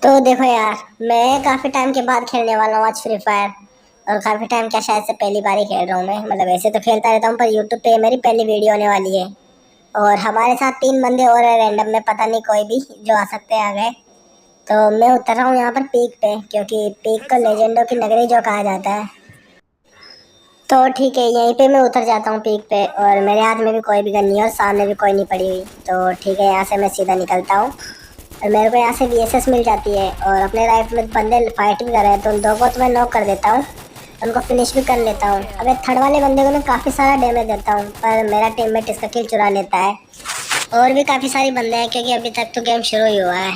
तो देखो यार, मैं काफ़ी टाइम के बाद खेलने वाला हूँ आज फ्री फायर। और काफ़ी टाइम क्या, शायद से पहली बार ही खेल रहा हूँ मैं। मतलब ऐसे तो खेलता रहता हूँ, पर यूट्यूब पे मेरी पहली वीडियो होने वाली है। और हमारे साथ 3 बंदे और है रैंडम में, पता नहीं कोई भी जो आ सकते हैं आगे। तो मैं उतर रहा हूँ यहाँ पर पीक पे, क्योंकि पीक को लेजेंडों की नगरी जो कहा जाता है। तो ठीक है, यहीं पे मैं उतर जाता हूँ पीक पे। और मेरे हाथ में भी कोई भी गन नहीं है और सामने भी कोई नहीं पड़ी हुई। तो ठीक है, यहाँ से मैं सीधा निकलता हूँ। और मेरे को यहाँ से वीएसएस मिल जाती है। और अपने राइट में बंदे फाइट भी कर रहे हैं, तो उन दो को तो मैं नॉक कर देता हूँ। उनको फिनिश भी कर लेता हूँ। अब एक थर्ड वाले बंदे को मैं काफ़ी सारा डैमेज देता हूँ, पर मेरा टीममेट इसका किल चुरा लेता है। और भी काफ़ी सारी बंदे हैं, क्योंकि अभी तक तो गेम शुरू ही हुआ है।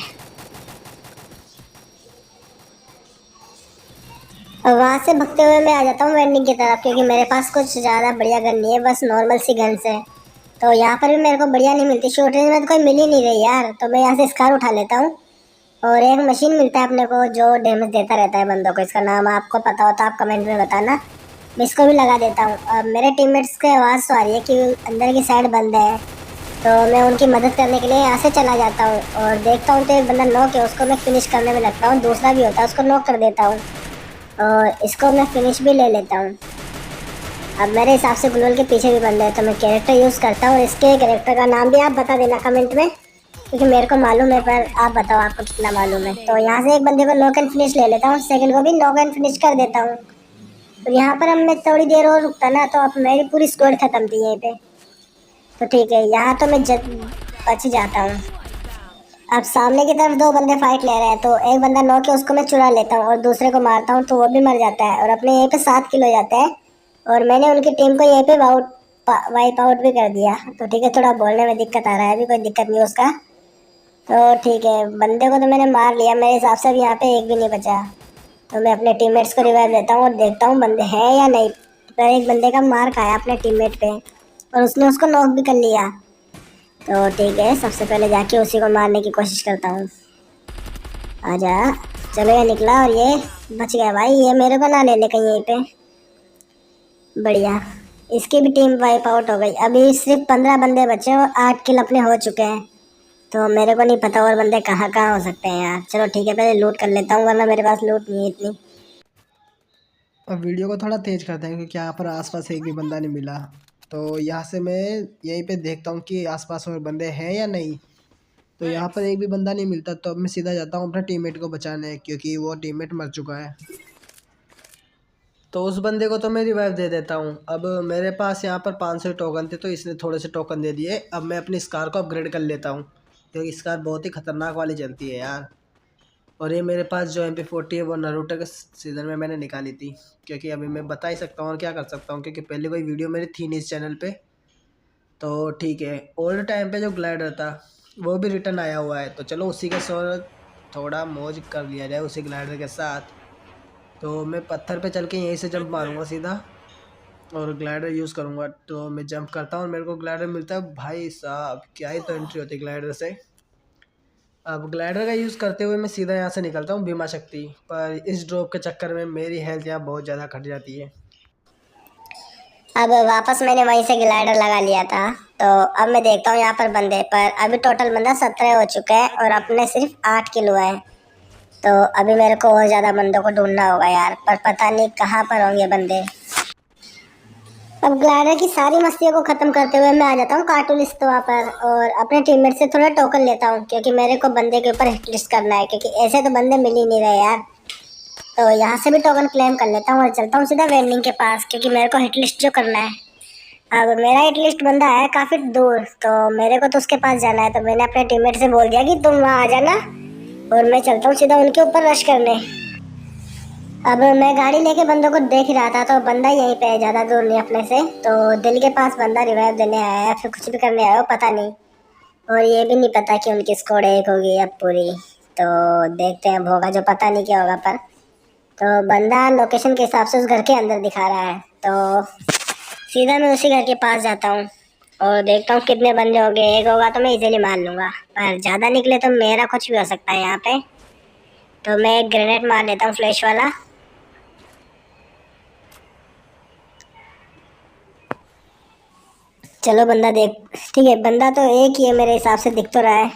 और वहाँ से भगते हुए मैं आ जाता हूँ वेंडिंग की तरफ, क्योंकि मेरे पास कुछ ज़्यादा बढ़िया गन नहीं है, बस नॉर्मल सी गन्स है। तो यहाँ पर भी मेरे को बढ़िया नहीं मिलती, शॉर्ट रेंज में तो कोई मिल ही नहीं रही यार। तो मैं यहाँ से स्कार उठा लेता हूँ। और एक मशीन मिलता है अपने को जो डैमेज देता रहता है बंदों को। इसका नाम आपको पता हो तो आप कमेंट में बताना, मैं इसको भी लगा देता हूँ। अब मेरे टीममेट्स को आवाज़ तो आ रही है कि अंदर की साइड बंदे हैं। तो मैं उनकी मदद करने के लिए यहाँ से चला जाता हूँ और देखता हूँ तो एक बंदा नॉक है, उसको मैं फिनिश करने में लगता हूँ। दूसरा भी होता है, उसको नॉक कर देता हूँ और इसको मैं फिनिश भी ले लेता हूँ। अब मेरे हिसाब से ग्लोल के पीछे भी बंदे हैं, तो मैं कैरेक्टर यूज़ करता हूँ। इसके कैरेक्टर का नाम भी आप बता देना कमेंट में, क्योंकि मेरे को मालूम है, पर आप बताओ आपको कितना मालूम है। तो यहाँ से एक बंदे को नॉक एंड फिनिश ले लेता हूँ, सेकंड को भी नॉक एंड फिनिश कर देता हूँ। तो यहाँ पर अब मैं थोड़ी देर और रुकता ना, तो अब मेरी पूरी स्क्वाड खत्म थी यहीं पे। तो ठीक है, यहाँ तो मैं बच जाता हूँ। अब सामने की तरफ दो बंदे फाइट ले रहे हैं, तो एक बंदा नॉक है, उसको मैं चुरा लेता हूँ और दूसरे को मारता हूँ, तो वो भी मर जाता है। और अपने यहीं पे 7 किल हो जाते हैं। और मैंने उनकी टीम को यहीं पे वाइप आउट भी कर दिया। तो ठीक है, थोड़ा बोलने में दिक्कत आ रहा है, अभी कोई दिक्कत नहीं है उसका। तो ठीक है, बंदे को तो मैंने मार लिया, मेरे हिसाब से अभी यहाँ पे एक भी नहीं बचा। तो मैं अपने टीममेट्स को रिवाइव देता हूँ और देखता हूँ बंदे हैं या नहीं। तो एक बंदे का मार खाया अपने टीममेट पे, और उसने उसको नॉक भी कर लिया। तो ठीक है, सबसे पहले जाके उसी को मारने की कोशिश करता हूँ। आजा। चलो, ये निकला और ये बच गया भाई। ये मेरे को ना ले ले कहीं यहीं पे। बढ़िया। इसकी भी टीम वाइप आउट हो गई। अभी सिर्फ 15 बंदे बचे और 8 किल अपने हो चुके हैं। तो मेरे को नहीं पता और बंदे कहाँ कहाँ हो सकते हैं यार। चलो ठीक है, पहले लूट कर लेता हूँ, वरना मेरे पास लूट नहीं है इतनी। अब वीडियो को थोड़ा तेज करते हैं क्योंकि यहाँ पर आसपास एक भी बंदा नहीं मिला। तो यहाँ से मैं यहीं पे देखता हूँ कि आसपास और बंदे हैं या नहीं। तो यहाँ पर एक भी बंदा नहीं मिलता, तो अब मैं सीधा जाता हूँ अपने टीममेट को बचाने, क्योंकि वो टीममेट मर चुका है। तो उस बंदे को तो मैं रिवाइव दे देता हूँ। अब मेरे पास यहाँ पर 500 टोकन थे, तो इसने थोड़े से टोकन दे दिए। अब मैं अपनी स्कार को अपग्रेड कर लेता हूँ, क्योंकि स्कार बहुत ही खतरनाक वाली चलती है यार। और ये मेरे पास जो MP40 है वो नारुतो के सीज़न में मैंने निकाली थी, क्योंकि अभी मैं बता ही सकता हूँ और क्या कर सकता हूँ, क्योंकि पहले कोई वीडियो मेरी थी नहीं इस चैनल पे। तो ठीक है, ओल्ड टाइम पे जो ग्लाइडर था वो भी रिटर्न आया हुआ है, तो चलो उसी के साथ थोड़ा मौज कर लिया जाए उसी ग्लाइडर के साथ। तो मैं पत्थर पे चल के यहीं से जंप मारूंगा सीधा और ग्लाइडर यूज़ करूंगा। तो मैं जंप करता हूँ और मेरे को ग्लाइडर मिलता है। भाई साहब, क्या ही तो एंट्री होती है ग्लाइडर से। अब ग्लाइडर का यूज़ करते हुए मैं सीधा यहाँ से निकलता हूँ भीमा शक्ति, पर इस ड्रॉप के चक्कर में मेरी हेल्थ यहाँ बहुत ज़्यादा घट जाती है। अब वापस मैंने वहीं से ग्लाइडर लगा लिया था। तो अब मैं देखता हूँ यहाँ पर बंदे, पर अभी टोटल बंदा 17 हो चुके हैं और अपने सिर्फ 8 किल हुए हैं। तो अभी मेरे को और ज़्यादा बंदों को ढूंढना होगा यार, पर पता नहीं कहाँ पर होंगे बंदे। अब ग्लाइडर की सारी मस्तियों को खत्म करते हुए मैं आ जाता हूँ कार्टूनिस्ट वहाँ पर, और अपने टीममेट से थोड़ा टोकन लेता हूँ, क्योंकि मेरे को बंदे के ऊपर हिट लिस्ट करना है, क्योंकि ऐसे तो बंदे मिल ही नहीं रहे यार। तो यहाँ से भी टोकन क्लेम कर लेता हूँ और चलता हूँ सीधा वेंडिंग के पास, क्योंकि मेरे को हिट लिस्ट जो करना है। अब मेरा हिट लिस्ट बंदा है काफ़ी दूर, तो मेरे को तो उसके पास जाना है। तो मैंने अपने टीममेट से बोल दिया कि तुम वहाँ आ जाना, और मैं चलता हूँ सीधा उनके ऊपर रश करने। अब मैं गाड़ी लेके बंदों को देख ही रहा था, तो बंदा यहीं पे है, ज़्यादा दूर नहीं अपने से। तो दिल के पास बंदा रिवाइव देने आया है, फिर कुछ भी करने आया हो पता नहीं। और ये भी नहीं पता कि उनकी स्क्वाड एक होगी अब पूरी। तो देखते हैं, अब होगा जो पता नहीं क्या होगा। पर तो बंदा लोकेशन के हिसाब से उस घर के अंदर दिखा रहा है। तो सीधा मैं उसी घर के पास जाता हूँ और देखता हूँ कितने बंदे हो गए। एक होगा तो मैं इजीली मार लूँगा, पर ज़्यादा निकले तो मेरा कुछ भी हो सकता है यहाँ पे। तो मैं एक ग्रेनेड मार लेता हूँ फ्लैश वाला। चलो बंदा देख, ठीक है, बंदा तो एक ही है मेरे हिसाब से, दिख तो रहा है।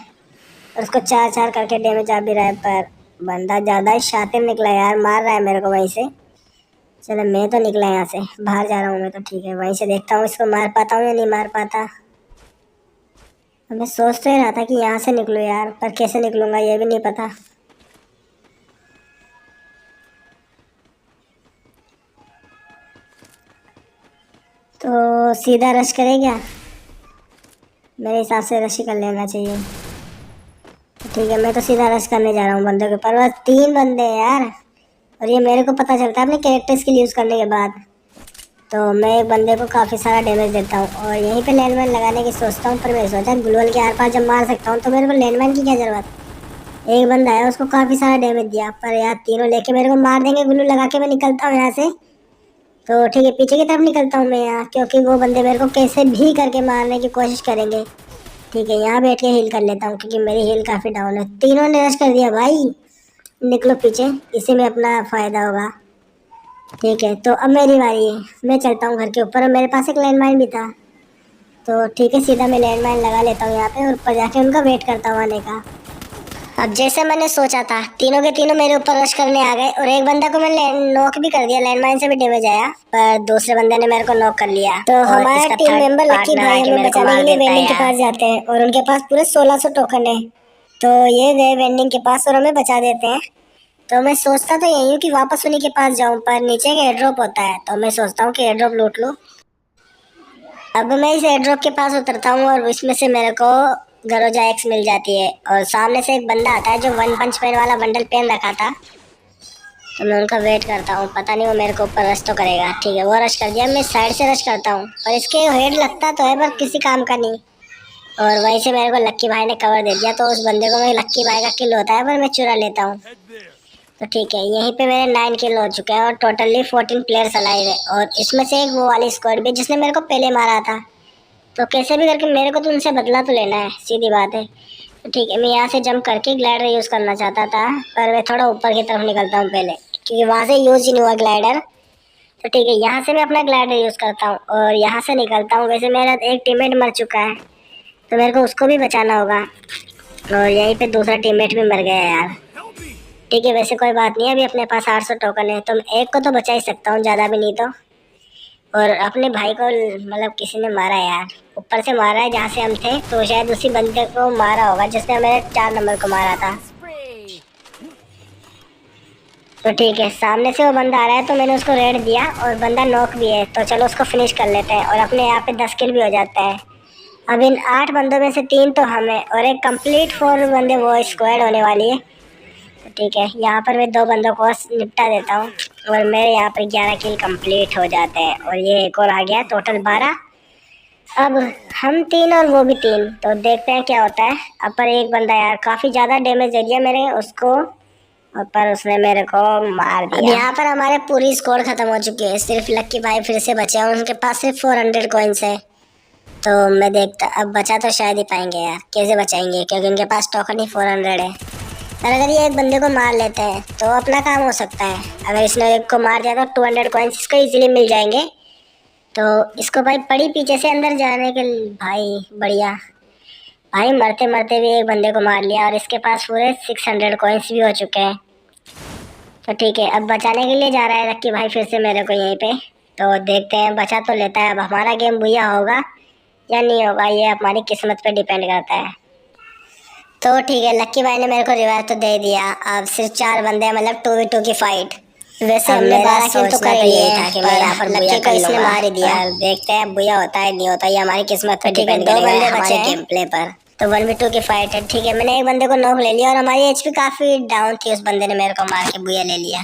और उसको 4-4 करके डैमेज आ भी रहा है, पर बंदा ज़्यादा ही शातिर निकला यार, मार रहा है मेरे को वहीं से। चलो मैं तो निकला यहाँ से, बाहर जा रहा हूँ मैं तो। ठीक है, वहीं से देखता हूँ इसको मार पाता हूँ या नहीं मार पाता। अब मैं सोच तो ही रहा था कि यहाँ से निकलूँ यार, पर कैसे निकलूँगा ये भी नहीं पता। तो सीधा रश करे क्या? मेरे हिसाब से रश ही कर लेना चाहिए। ठीक है, मैं तो सीधा रश करने जा रहा हूँ बंदों के ऊपर। बस 3 बंदे हैं यार, और ये मेरे को पता चलता है अपने कैरेक्टर स्किल यूज़ करने के बाद। तो मैं एक बंदे को काफ़ी सारा डैमेज देता हूँ और यहीं पे लैंडमाइन लगाने की सोचता हूँ, पर मैं सोचा ग्लूवल के आर पार जब मार सकता हूँ तो मेरे को लैंडमाइन की क्या ज़रूरत। एक बंदा है, उसको काफ़ी सारा डैमेज दिया, पर यार तीनों लेके मेरे को मार देंगे। ग्लू लगा के मैं निकलता हूँ यहाँ से। तो ठीक है, पीछे की तरफ निकलता हूँ मैं यहाँ, क्योंकि वो बंदे मेरे को कैसे भी करके मारने की कोशिश करेंगे। ठीक है, यहाँ बैठ के हील कर लेता हूँ क्योंकि मेरी हील काफ़ी डाउन है। तीनों ने रश कर दिया भाई, निकलो पीछे, इसी में अपना फ़ायदा होगा। ठीक है, तो अब मेरी बारी है, मैं चलता हूँ घर के ऊपर। और मेरे पास एक लैंडमाइन भी था, तो ठीक है सीधा मैं लैंडमाइन लगा लेता हूँ यहाँ पे और ऊपर जाके उनका वेट करता हूँ आने का। अब जैसे मैंने सोचा था, तीनों के तीनों मेरे ऊपर रश करने आ गए और एक बंदा को मैंने नॉक भी कर दिया, लैंडमाइन से भी डैमेज आया, पर दूसरे बंदे ने मेरे को नॉक कर लिया। तो हमारा टीम मेंबर लकी भाई हमें बचाने के लिए वेंडिंग के पास जाते हैं और उनके पास पूरे 1600 टोकन है। तो ये गए वेंडिंग के पास और हमें बचा देते हैं। तो मैं सोचता तो यही हूँ कि वापस उन्हीं के पास जाऊँ, पर नीचे एक एयर ड्रॉप होता है, तो मैं सोचता हूँ कि एयर ड्रॉप लूट लूँ। अब मैं इस एयर ड्रॉप के पास उतरता हूँ और इसमें से मेरे को गरोजा एक्स मिल जाती है और सामने से एक बंदा आता है जो वन पंच मैन वाला बंडल पहन रखा था। तो मैं उनका वेट करता हूँ, पता नहीं वो मेरे को ऊपर रश तो करेगा। ठीक है, वो रश कर दिया, मैं साइड से रश करता हूँ और इसके हेड लगता तो है पर किसी काम का नहीं। और वहीं से मेरे को लक्की भाई ने कवर दे दिया, तो उस बंदे को मैं लक्की भाई का किल होता है पर मैं चुरा लेता हूँ। तो ठीक है, यहीं पे मेरे 9 किल हो चुके हैं और टोटली 14 प्लेयर्स अलाइव है और इसमें से एक वो वाली स्क्वाड भी जिसने मेरे को पहले मारा था। तो कैसे भी करके मेरे को तो उनसे बदला तो लेना है, सीधी बात है। तो ठीक है, मैं यहाँ से जंप करके ग्लाइडर यूज़ करना चाहता था, पर मैं थोड़ा ऊपर की तरफ निकलता हूँ पहले, क्योंकि वहाँ से यूज़ ही नहीं हुआ ग्लाइडर। तो ठीक है, यहाँ से मैं अपना ग्लाइडर यूज़ करता हूँ और यहाँ से निकलता हूँ। वैसे मेरा एक टीममेट मर चुका है, तो मेरे को उसको भी बचाना होगा और यहीं पे दूसरा टीममेट भी मर गया है यार। ठीक है, वैसे कोई बात नहीं है, अभी अपने पास 800 टोकन है, तो मैं एक को तो बचा ही सकता हूँ, ज़्यादा भी नहीं तो। और अपने भाई को मतलब किसी ने मारा है यार, ऊपर से मारा है जहाँ से हम थे, तो शायद उसी बंदे को मारा होगा जिसने मेरे 4 नंबर को मारा था। तो ठीक है, सामने से वो बंदा आ रहा है तो मैंने उसको रेड दिया और बंदा नॉक भी है, तो चलो उसको फिनिश कर लेते हैं और अपने यहाँ पे 10 किल भी हो जाता है। अब इन 8 बंदों में से 3 तो हमें और एक कंप्लीट 4 बंदे वो स्क्वाड होने वाली है। तो ठीक है, यहाँ पर मैं 2 बंदों को निपटा देता हूँ और मेरे यहाँ पर 11 किल कंप्लीट हो जाते हैं और ये एक और आ गया, टोटल 12। अब हम 3 और वो भी 3, तो देखते हैं क्या होता है। अब पर एक बंदा यार काफ़ी ज़्यादा डैमेज दे दिया मैंने उसको और पर उसने मेरे को मार दिया। अब यहाँ पर हमारे पूरी स्कोर ख़त्म हो चुकी है, सिर्फ लक्की भाई फिर से बचे हैं, उनके पास सिर्फ 400 कॉइन्स है। तो मैं देखता, अब बचा तो शायद ही पाएंगे यार, कैसे बचाएंगे क्योंकि उनके पास टोकन ही 400 है। और अगर ये एक बंदे को मार लेते हैं तो अपना काम हो सकता है। अगर इसने एक को मार दिया तो 200 कॉइन्स इसको इजीली मिल जाएंगे। तो इसको भाई पड़ी पीछे से अंदर जाने के भाई बढ़िया भाई, मरते मरते भी एक बंदे को मार लिया और इसके पास पूरे 600 कॉइन्स भी हो चुके हैं। तो ठीक है, अब बचाने के लिए जा रहा है लक्की भाई फिर से मेरे को यहीं पे। तो देखते हैं, बचा तो लेता है। अब हमारा गेम भैया होगा या नहीं होगा ये हमारी किस्मत पे डिपेंड करता है। तो ठीक है, लक्की भाई ने मेरे को रिवाइव तो दे दिया। अब सिर्फ 4 बंदे हैं, मतलब 2v2 की फाइट। वैसे हमने 12 किल तो कर लिए था कि मैं यहाँ पर लक्की को इसने मार ही दिया। देखते हैं बुया होता है नहीं होता, ये हमारी किस्मत पे डिपेंड करेगा हमारे गेम प्ले पर। तो 1v2 की फाइट है। ठीक है, मैंने एक बंदे को नॉक ले लिया और हमारी एचपी काफ़ी डाउन थी, उस बंदे ने मेरे को मार के बुया ले लिया।